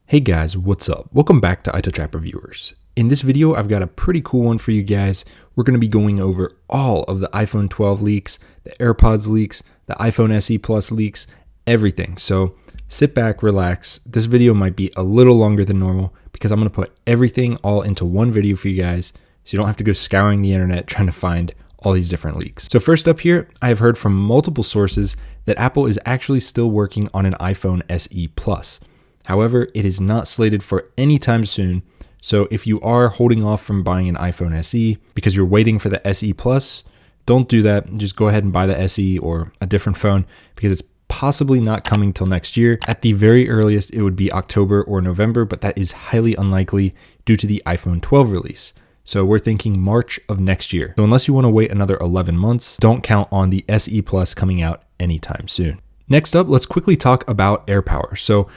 Hey guys, what's up? Welcome back to Untitled Chapter viewers. In this video, I've got a pretty cool one for you guys. We're going to be going over all of the iPhone 12 leaks, the AirPods leaks, the iPhone SE Plus leaks, everything. So sit back, relax. This video might be a little longer than normal because I'm going to put everything all into one video for you guys so you don't have to go scouring the internet trying to find all these different leaks. So first up here, I have heard from multiple sources that Apple is actually still working on an iPhone SE Plus. However, it is not slated for any time soon. So if you are holding off from buying an iPhone SE because you're waiting for the SE Plus, don't do that. Just go ahead and buy the SE or a different phone because it's possibly not coming till next year. At the very earliest, it would be October or November, but that is highly unlikely due to the iPhone 12 release. So we're thinking March of next year. So unless you want to wait another 11 months, don't count on the SE Plus coming out anytime soon. Next up, let's quickly talk about AirPower. So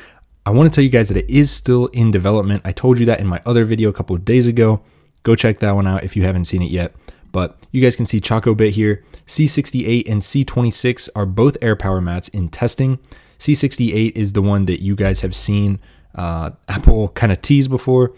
I want to tell you guys that it is still in development. I told you that in my other video a couple of days ago. Go check that one out if you haven't seen it yet. But you guys can see Chocobit here. C68 and C26 are both AirPower mats in testing. C68 is the one that you guys have seen Apple kind of tease before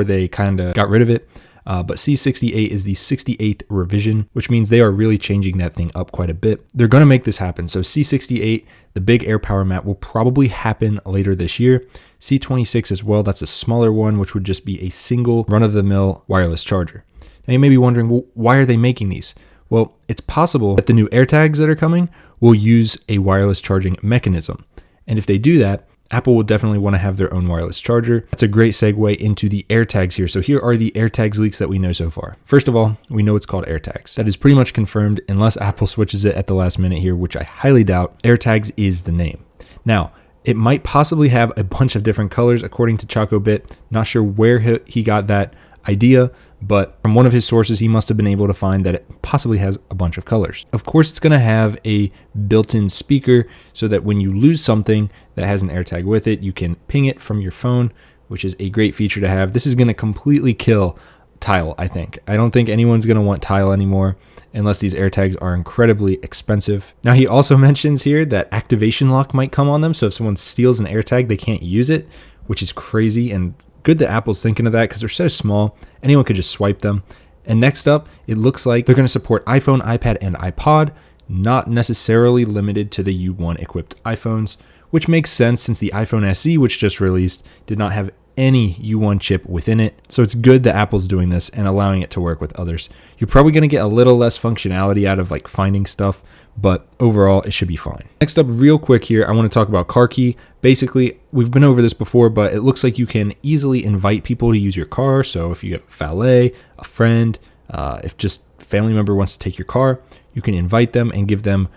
they kind of got rid of it. But C68 is the 68th revision, which means they are really changing that thing up quite a bit. They're going to make this happen. So C68, the big AirPower mat, will probably happen later this year. C26 as well, that's a smaller one, which would just be a single run-of-the-mill wireless charger. Now you may be wondering, well, why are they making these? Well, it's possible that the new AirTags that are coming will use a wireless charging mechanism. And if they do that, Apple will definitely want to have their own wireless charger. That's a great segue into the AirTags here. So here are the AirTags leaks that we know so far. First of all, we know it's called AirTags. That is pretty much confirmed unless Apple switches it at the last minute here, which I highly doubt. AirTags is the name. Now, it might possibly have a bunch of different colors according to Chocobit. Not sure where he got that idea, but from one of his sources, he must have been able to find that it possibly has a bunch of colors. Of course, it's going to have a built-in speaker so that when you lose something that has an AirTag with it, you can ping it from your phone, which is a great feature to have. This is going to completely kill Tile, I think. I don't think anyone's going to want Tile anymore unless these AirTags are incredibly expensive. Now, he also mentions here that activation lock might come on them. So if someone steals an AirTag, they can't use it, which is crazy and good that Apple's thinking of that because they're so small, anyone could just swipe them. And next up, it looks like they're going to support iPhone, iPad, and iPod, not necessarily limited to the U1 equipped iPhones, which makes sense since the iPhone SE, which just released, did not have any U1 chip within it. So it's good that Apple's doing this and allowing it to work with others. You're probably going to get a little less functionality out of like finding stuff, but overall it should be fine. Next up, real quick here, I want to talk about car key. Basically, we've been over this before, but it looks like you can easily invite people to use your car. So if you have a valet, a friend, if just a family member wants to take your car, you can invite them and give them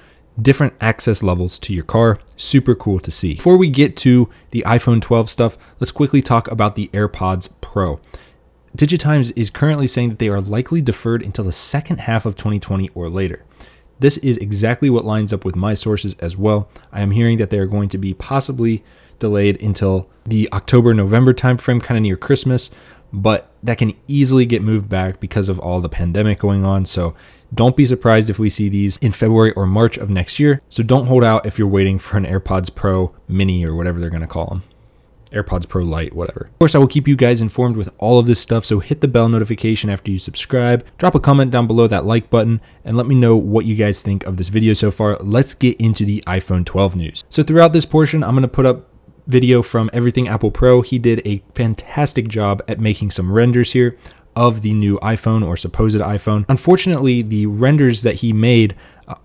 different access levels to your car. Super cool to see. Before we get to the iPhone 12 stuff, let's quickly talk about the AirPods Pro. Digitimes is currently saying that they are likely deferred until the second half of 2020 or later. This is exactly what lines up with my sources as well. I am hearing that they are going to be possibly delayed until the October-November timeframe, kind of near Christmas, but that can easily get moved back because of all the pandemic going on. So don't be surprised if we see these in February or March of next year. So don't hold out if you're waiting for an AirPods Pro Mini or whatever they're going to call them. AirPods Pro Lite, whatever. Of course, I will keep you guys informed with all of this stuff, so hit the bell notification after you subscribe. Drop a comment down below that like button, and let me know what you guys think of this video so far. Let's get into the iPhone 12 news. So throughout this portion, I'm going to put up video from Everything Apple Pro. He did a fantastic job at making some renders here of the new iPhone or supposed iPhone. Unfortunately, the renders that he made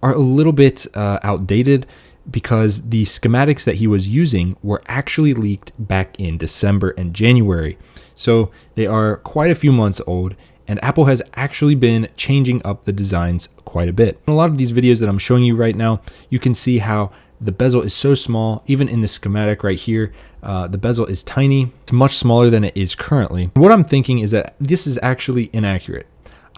are a little bit outdated, because the schematics that he was using were actually leaked back in December and January. So they are quite a few months old, and Apple has actually been changing up the designs quite a bit. In a lot of these videos that I'm showing you right now, you can see how the bezel is so small. Even in the schematic right here, the bezel is tiny. It's much smaller than it is currently. What I'm thinking is that this is actually inaccurate.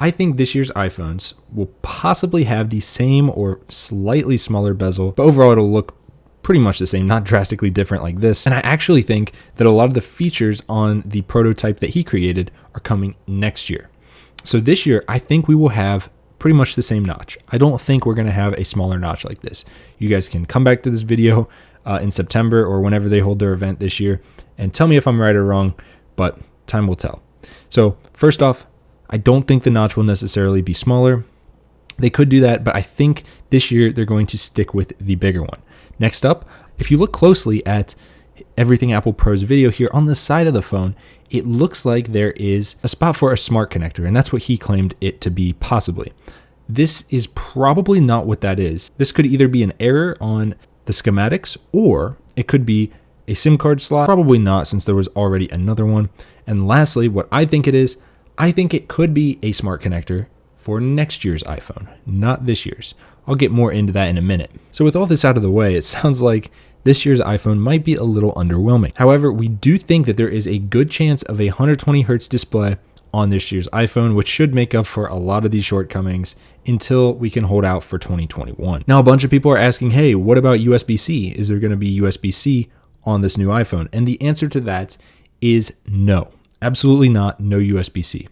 I think this year's iPhones will possibly have the same or slightly smaller bezel, but overall it'll look pretty much the same, not drastically different like this. And I actually think that a lot of the features on the prototype that he created are coming next year. So this year, I think we will have pretty much the same notch. I don't think we're going to have a smaller notch like this. You guys can come back to this video in September or whenever they hold their event this year and tell me if I'm right or wrong, but time will tell. So first off, I don't think the notch will necessarily be smaller. They could do that, but I think this year they're going to stick with the bigger one. Next up, if you look closely at Everything Apple Pro's video here on the side of the phone, it looks like there is a spot for a smart connector, and that's what he claimed it to be possibly. This is probably not what that is. This could either be an error on the schematics, or it could be a SIM card slot. Probably not, since there was already another one. And lastly, what I think it is, I think it could be a smart connector for next year's iPhone, not this year's. I'll get more into that in a minute. So with all this out of the way, it sounds like this year's iPhone might be a little underwhelming. However, we do think that there is a good chance of a 120 Hz display on this year's iPhone, which should make up for a lot of these shortcomings until we can hold out for 2021. Now, a bunch of people are asking, hey, what about USB-C? Is there going to be USB-C on this new iPhone? And the answer to that is no, absolutely not, no USB-C.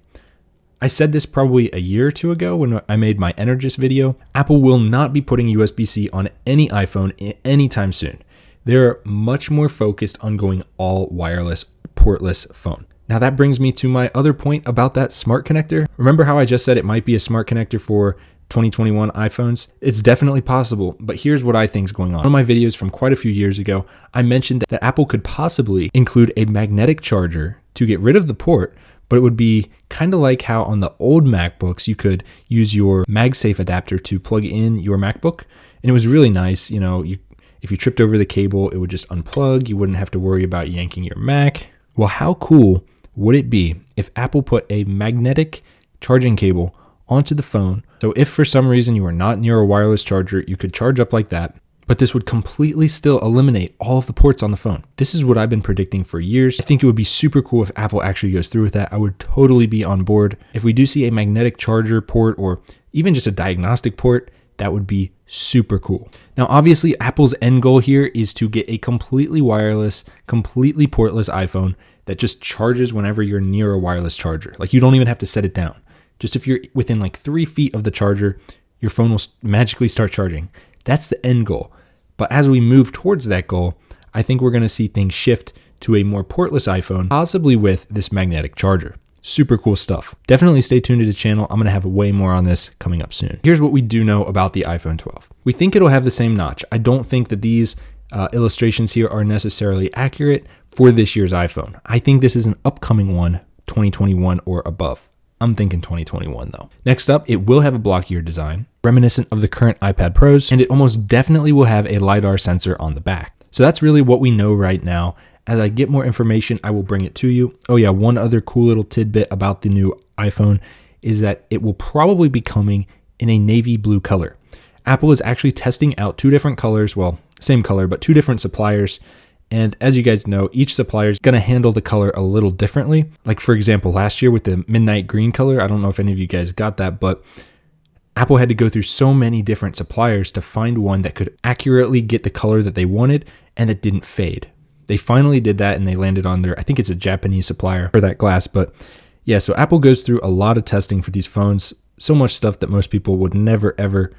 I said this probably a year or two ago when I made my Energis video. Apple will not be putting USB-C on any iPhone anytime soon. They're much more focused on going all wireless, portless phone. Now that brings me to my other point about that smart connector. Remember how I just said it might be a smart connector for 2021 iPhones? It's definitely possible, but here's what I think is going on. One of my videos from quite a few years ago, I mentioned that Apple could possibly include a magnetic charger to get rid of the port, but it would be kind of like how on the old MacBooks, you could use your MagSafe adapter to plug in your MacBook. And it was really nice. You know, if you tripped over the cable, it would just unplug. You wouldn't have to worry about yanking your Mac. Well, how cool would it be if Apple put a magnetic charging cable onto the phone? So if for some reason you are not near a wireless charger, you could charge up like that, but this would completely still eliminate all of the ports on the phone. This is what I've been predicting for years. I think it would be super cool if Apple actually goes through with that. I would totally be on board. If we do see a magnetic charger port or even just a diagnostic port, that would be super cool. Now, obviously, Apple's end goal here is to get a completely wireless, completely portless iPhone that just charges whenever you're near a wireless charger. Like, you don't even have to set it down. Just if you're within like 3 feet of the charger, your phone will magically start charging. That's the end goal. But as we move towards that goal, I think we're going to see things shift to a more portless iPhone, possibly with this magnetic charger. Super cool stuff. Definitely stay tuned to the channel. I'm going to have way more on this coming up soon. Here's what we do know about the iPhone 12. We think it'll have the same notch. I don't think that these illustrations here are necessarily accurate for this year's iPhone. I think this is an upcoming one, 2021 or above. I'm thinking 2021 though. Next up, it will have a blockier design, reminiscent of the current iPad Pros, and it almost definitely will have a LiDAR sensor on the back. So that's really what we know right now. As I get more information, I will bring it to you. Oh yeah, one other cool little tidbit about the new iPhone is that it will probably be coming in a navy blue color. Apple is actually testing out 2 different colors, well, same color, but 2 different suppliers. And as you guys know, each supplier is going to handle the color a little differently. Like for example, last year with the midnight green color, I don't know if any of you guys got that, but Apple had to go through so many different suppliers to find one that could accurately get the color that they wanted and that didn't fade. They finally did that and they landed on their, I think it's a Japanese supplier for that glass. But yeah, so Apple goes through a lot of testing for these phones. So much stuff that most people would never, ever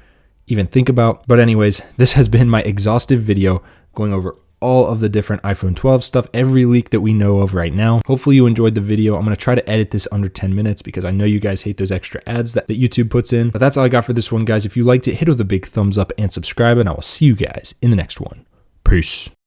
even think about. But anyways, this has been my exhaustive video going over all of the different iPhone 12 stuff, every leak that we know of right now. Hopefully you enjoyed the video. I'm going to try to edit this under 10 minutes because I know you guys hate those extra ads that YouTube puts in. But that's all I got for this one, guys. If you liked it, hit it with a big thumbs up and subscribe, and I will see you guys in the next one. Peace.